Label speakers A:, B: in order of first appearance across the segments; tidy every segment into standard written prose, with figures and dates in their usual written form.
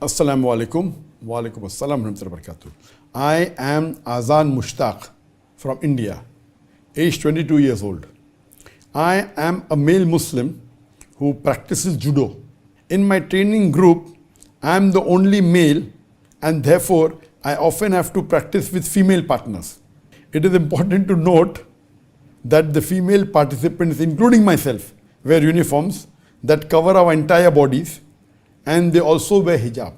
A: Assalamu alaikum. Wa alaikum assalam wa rahmatullahi wa barakatuh. I am Azan Mushtaq from India, age 22 years old. I am a male Muslim who practices judo. In my training group, I am the only male and therefore I often have to practice with female partners. It is important to note that the female participants, including myself, wear uniforms that cover our entire bodies and they also wear hijab.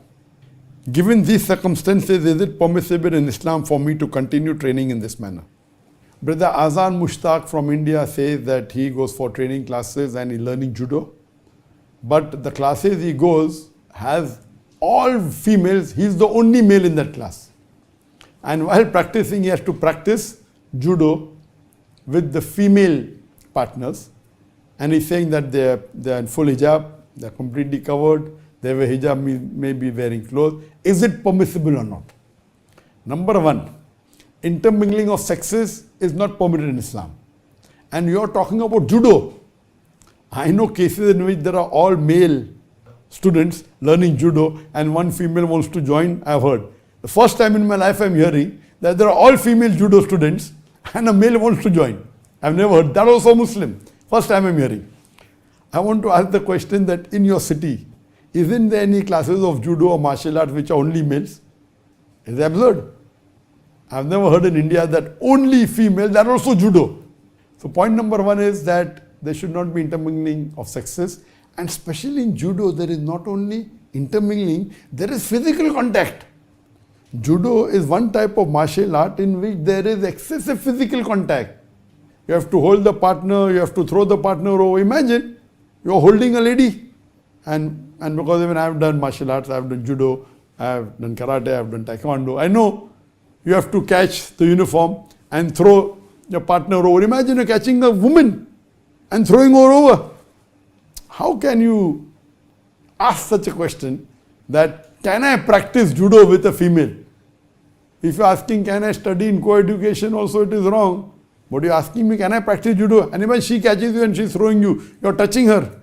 A: Given these circumstances, is it permissible in Islam for me to continue training in this manner? Brother Azan Mushtaq from India says that he goes for training classes and he's learning judo. But the classes he goes has all females, he's the only male in that class. And while practicing, he has to practice judo with the female partners. And he's saying that they're in full hijab, they're completely covered, they wear hijab, may be wearing clothes. Is it permissible or not? Number one, intermingling of sexes is not permitted in Islam. And you're talking about judo. I know cases in which there are all male students learning judo and one female wants to join, I've heard. The first time in my life I'm hearing that there are all female judo students and a male wants to join. I've never heard that, also Muslim. First time I'm hearing. I want to ask the question that in your city, isn't there any classes of judo or martial arts which are only males? It's absurd. I've never heard in India that only females, that also judo. So point number one is that there should not be intermingling of sexes, and especially in judo there is not only intermingling, there is physical contact. Judo is one type of martial art in which there is excessive physical contact. You have to hold the partner, you have to throw the partner over. Imagine you're holding a lady, and because even I've done martial arts, I've done judo, I've done karate, I've done taekwondo, I know you have to catch the uniform and throw your partner over. Imagine you're catching a woman and throwing her over. How can you ask such a question that can I practice judo with a female? If you're asking can I study in co-education also, it is wrong. But you're asking me can I practice judo? And even she catches you and she's throwing you, you're touching her.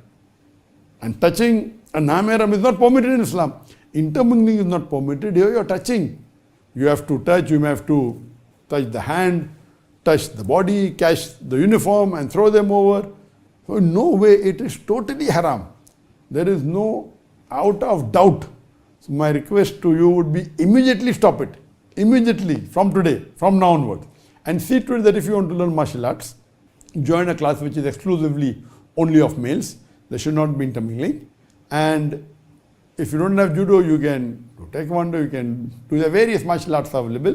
A: And touching a namaram is not permitted in Islam. Intermingling is not permitted. Here you're touching. You have to touch, you may have to touch the hand, touch the body, catch the uniform and throw them over. So in no way it is totally haram. There is no out of doubt. So my request to you would be immediately stop it. Immediately from today, from now onwards. And see to it that if you want to learn martial arts, join a class which is exclusively only of males. There should not be intermingling. And if you don't have judo, you can do taekwondo, you can do the various martial arts available.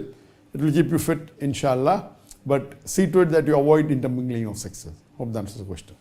A: It will keep you fit, inshallah. But see to it that you avoid intermingling of sexes. Hope that answers the question.